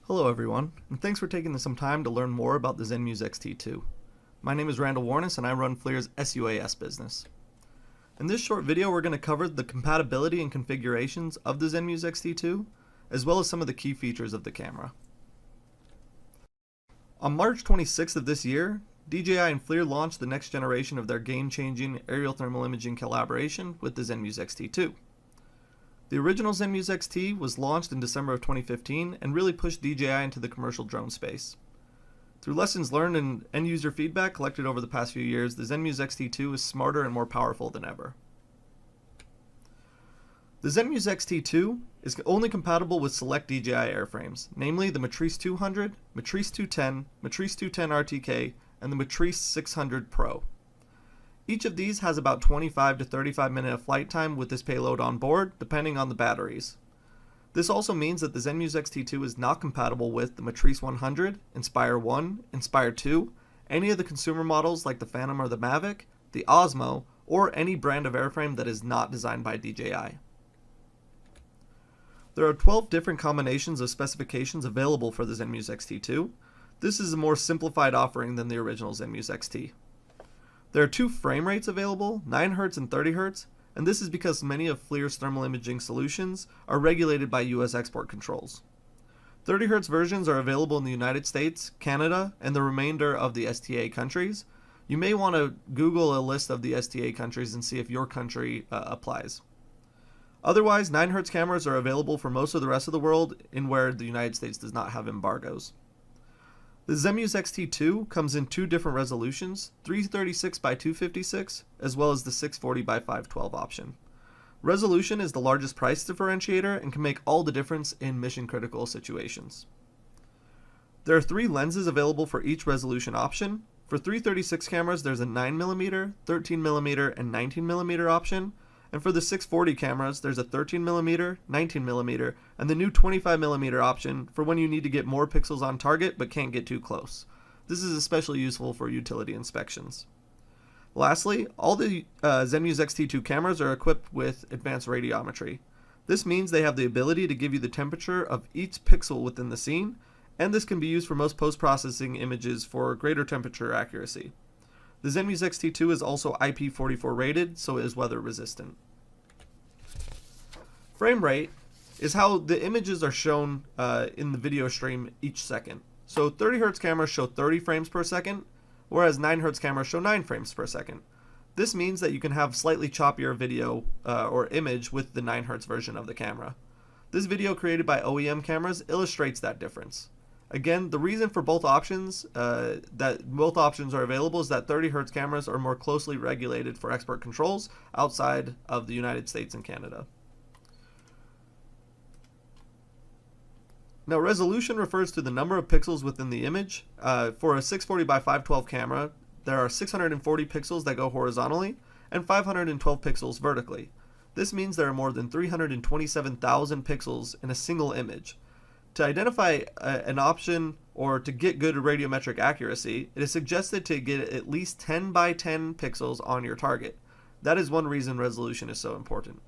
Hello everyone, and thanks for taking some time to learn more about the Zenmuse XT2. My name is Randall Warnas and I run FLIR's SUAS business. In this short video we're going to cover the compatibility and configurations of the Zenmuse XT2, as well as some of the key features of the camera. On March 26th of this year, DJI and FLIR launched the next generation of their game-changing aerial thermal imaging collaboration with the Zenmuse XT2. The original Zenmuse XT was launched in December of 2015 and really pushed DJI into the commercial drone space. Through lessons learned and end-user feedback collected over the past few years, the Zenmuse XT2 is smarter and more powerful than ever. The Zenmuse XT2 is only compatible with select DJI airframes, namely the Matrice 200, Matrice 210, Matrice 210 RTK, and the Matrice 600 Pro. Each of these has about 25 to 35 minutes of flight time with this payload on board, depending on the batteries. This also means that the Zenmuse XT2 is not compatible with the Matrice 100, Inspire 1, Inspire 2, any of the consumer models like the Phantom or the Mavic, the Osmo, or any brand of airframe that is not designed by DJI. There are 12 different combinations of specifications available for the Zenmuse XT2. This is a more simplified offering than the original Zenmuse XT. There are two frame rates available, 9Hz and 30Hz, and this is because many of FLIR's thermal imaging solutions are regulated by US export controls. 30Hz versions are available in the United States, Canada, and the remainder of the STA countries. You may want to Google a list of the STA countries and see if your country applies. Otherwise, 9Hz cameras are available for most of the rest of the world in where the United States does not have embargoes. The Zenmuse XT2 comes in two different resolutions, 336 by 256, as well as the 640 by 512 option. Resolution is the largest price differentiator and can make all the difference in mission-critical situations. There are three lenses available for each resolution option. For 336 cameras, there's a 9mm, 13mm, and 19mm option. And for the 640 cameras, there's a 13mm, 19mm, and the new 25mm option for when you need to get more pixels on target but can't get too close. This is especially useful for utility inspections. Lastly, all the Zenmuse XT2 cameras are equipped with advanced radiometry. This means they have the ability to give you the temperature of each pixel within the scene, and this can be used for most post-processing images for greater temperature accuracy. The Zenmuse XT2 is also IP44 rated, so it is weather resistant. Frame rate is how the images are shown in the video stream each second. So 30Hz cameras show 30 frames per second, whereas 9Hz cameras show 9 frames per second. This means that you can have slightly choppier video or image with the 9Hz version of the camera. This video created by OEM cameras illustrates that difference. Again, the reason for both options are available is that 30Hz cameras are more closely regulated for export controls outside of the United States and Canada. Now, resolution refers to the number of pixels within the image. For a 640 by 512 camera, there are 640 pixels that go horizontally and 512 pixels vertically. This means there are more than 327,000 pixels in a single image. To identify an option or to get good radiometric accuracy, it is suggested to get at least 10 by 10 pixels on your target. That is one reason resolution is so important.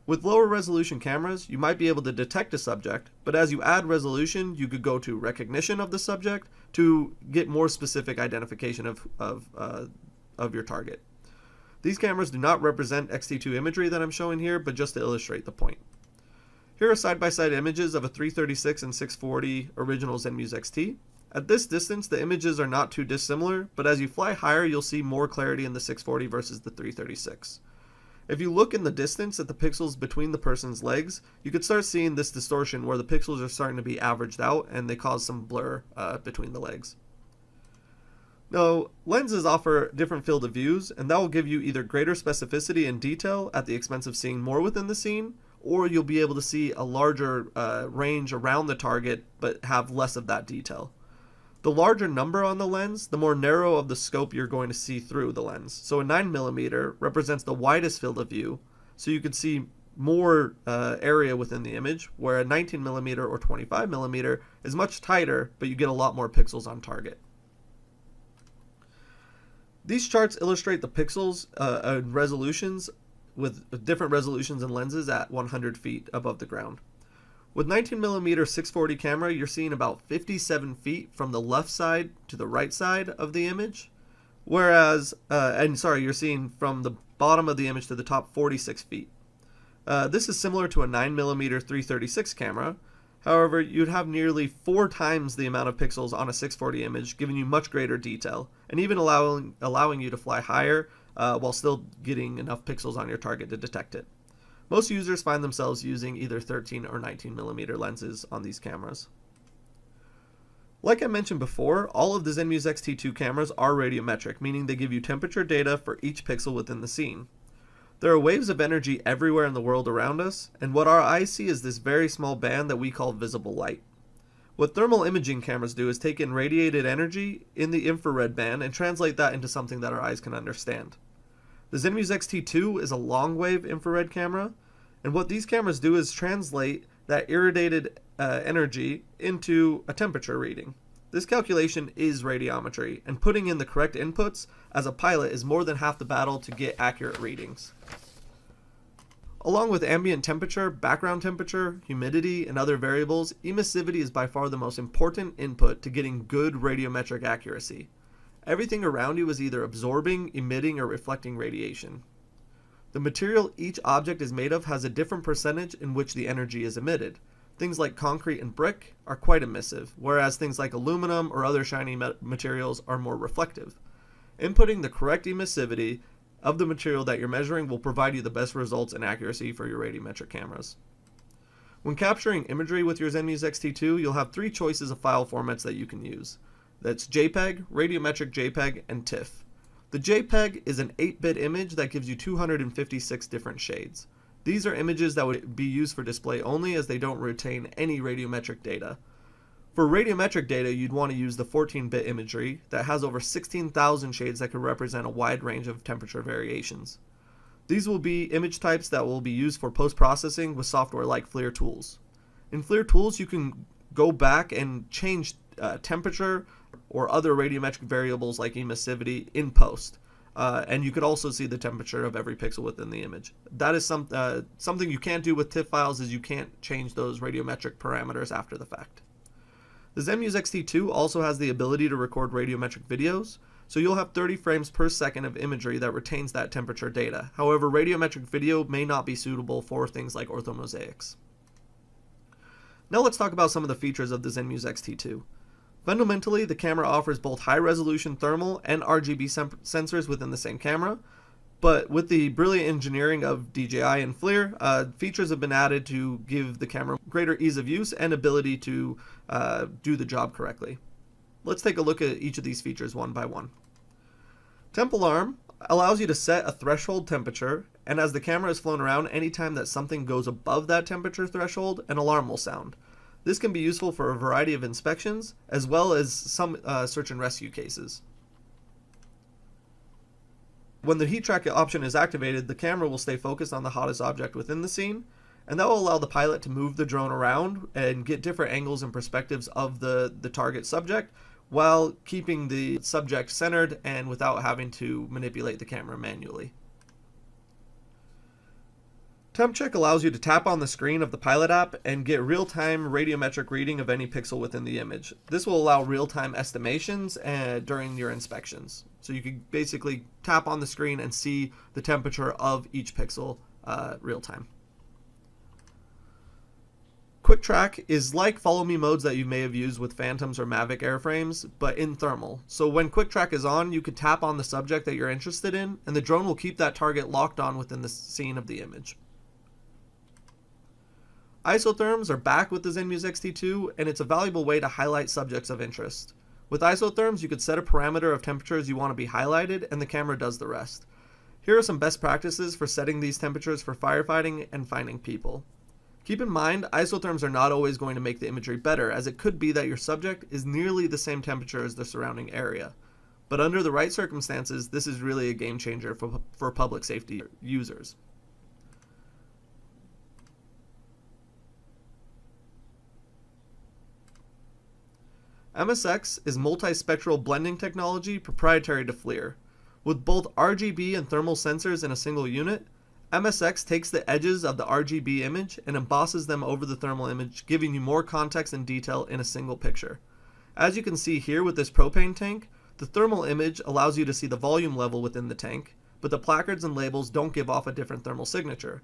With lower resolution cameras, you might be able to detect a subject, but as you add resolution, you could go to recognition of the subject to get more specific identification of your target. These cameras do not represent XT2 imagery that I'm showing here, but just to illustrate the point. Here are side-by-side images of a 336 and 640 original Zenmuse XT. At this distance, the images are not too dissimilar, but as you fly higher, you'll see more clarity in the 640 versus the 336. If you look in the distance at the pixels between the person's legs, you could start seeing this distortion where the pixels are starting to be averaged out and they cause some blur between the legs. Now, lenses offer different field of views, and that will give you either greater specificity and detail at the expense of seeing more within the scene, or you'll be able to see a larger range around the target but have less of that detail. The larger number on the lens, the more narrow of the scope you're going to see through the lens. So a 9mm represents the widest field of view, so you can see more area within the image, where a 19mm or 25mm is much tighter, but you get a lot more pixels on target. These charts illustrate the pixels and resolutions with different resolutions and lenses at 100 feet above the ground. With 19mm 640 camera, you're seeing about 57 feet from the left side to the right side of the image, whereas, you're seeing from the bottom of the image to the top 46 feet. This is similar to a 9mm 336 camera. However, you'd have nearly 4 times the amount of pixels on a 640 image, giving you much greater detail, and even allowing you to fly higher while still getting enough pixels on your target to detect it. Most users find themselves using either 13 or 19mm lenses on these cameras. Like I mentioned before, all of the Zenmuse XT2 cameras are radiometric, meaning they give you temperature data for each pixel within the scene. There are waves of energy everywhere in the world around us, and what our eyes see is this very small band that we call visible light. What thermal imaging cameras do is take in radiated energy in the infrared band and translate that into something that our eyes can understand. The Zenmuse XT2 is a long-wave infrared camera, and what these cameras do is translate that irradiated energy into a temperature reading. This calculation is radiometry, and putting in the correct inputs as a pilot is more than half the battle to get accurate readings. Along with ambient temperature, background temperature, humidity, and other variables, emissivity is by far the most important input to getting good radiometric accuracy. Everything around you is either absorbing, emitting, or reflecting radiation. The material each object is made of has a different percentage in which the energy is emitted. Things like concrete and brick are quite emissive, whereas things like aluminum or other shiny materials are more reflective. Inputting the correct emissivity of the material that you're measuring will provide you the best results and accuracy for your radiometric cameras. When capturing imagery with your Zenmuse XT2, you'll have 3 choices of file formats that you can use. That's JPEG, radiometric JPEG, and TIFF. The JPEG is an 8-bit image that gives you 256 different shades. These are images that would be used for display only, as they don't retain any radiometric data. For radiometric data, you'd want to use the 14-bit imagery that has over 16,000 shades that could represent a wide range of temperature variations. These will be image types that will be used for post-processing with software like FLIR tools. In FLIR tools, you can go back and change temperature or other radiometric variables like emissivity in post. And you could also see the temperature of every pixel within the image. That is something you can't do with TIFF files, is you can't change those radiometric parameters after the fact. The Zenmuse XT2 also has the ability to record radiometric videos, so you'll have 30 frames per second of imagery that retains that temperature data. However, radiometric video may not be suitable for things like orthomosaics. Now let's talk about some of the features of the Zenmuse XT2. Fundamentally, the camera offers both high-resolution thermal and RGB sensors within the same camera, but with the brilliant engineering of DJI and FLIR, features have been added to give the camera greater ease of use and ability to do the job correctly. Let's take a look at each of these features one by one. Temp Alarm allows you to set a threshold temperature, and as the camera is flown around, anytime that something goes above that temperature threshold, an alarm will sound. This can be useful for a variety of inspections, as well as some search and rescue cases. When the heat track option is activated, the camera will stay focused on the hottest object within the scene, and that will allow the pilot to move the drone around and get different angles and perspectives of the target subject, while keeping the subject centered and without having to manipulate the camera manually. Temp Check allows you to tap on the screen of the Pilot app and get real-time radiometric reading of any pixel within the image. This will allow real-time estimations during your inspections. So you can basically tap on the screen and see the temperature of each pixel real-time. Quick Track is like Follow Me modes that you may have used with Phantoms or Mavic airframes, but in thermal. So when Quick Track is on, you can tap on the subject that you're interested in, and the drone will keep that target locked on within the scene of the image. Isotherms are back with the Zenmuse XT2, and it's a valuable way to highlight subjects of interest. With isotherms, you could set a parameter of temperatures you want to be highlighted, and the camera does the rest. Here are some best practices for setting these temperatures for firefighting and finding people. Keep in mind, isotherms are not always going to make the imagery better, as it could be that your subject is nearly the same temperature as the surrounding area. But under the right circumstances, this is really a game changer for public safety users. MSX is multispectral blending technology proprietary to FLIR. With both RGB and thermal sensors in a single unit, MSX takes the edges of the RGB image and embosses them over the thermal image, giving you more context and detail in a single picture. As you can see here with this propane tank, the thermal image allows you to see the volume level within the tank, but the placards and labels don't give off a different thermal signature.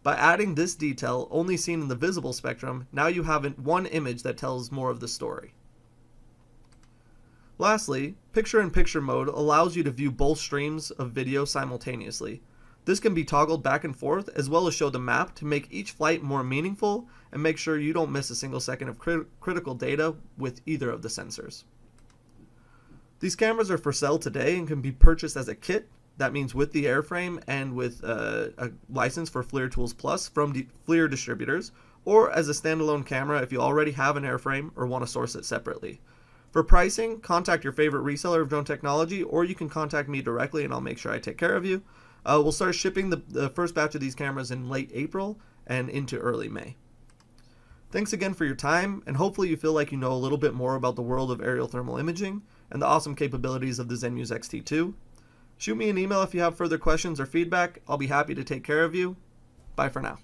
By adding this detail, only seen in the visible spectrum, now you have one image that tells more of the story. Lastly, picture-in-picture mode allows you to view both streams of video simultaneously. This can be toggled back and forth, as well as show the map to make each flight more meaningful and make sure you don't miss a single second of critical data with either of the sensors. These cameras are for sale today and can be purchased as a kit, that means with the airframe and with a license for FLIR Tools Plus from FLIR distributors, or as a standalone camera if you already have an airframe or want to source it separately. For pricing, contact your favorite reseller of drone technology, or you can contact me directly and I'll make sure I take care of you. We'll start shipping the first batch of these cameras in late April and into early May. Thanks again for your time, and hopefully you feel like you know a little bit more about the world of aerial thermal imaging and the awesome capabilities of the Zenmuse XT2. Shoot me an email if you have further questions or feedback. I'll be happy to take care of you. Bye for now.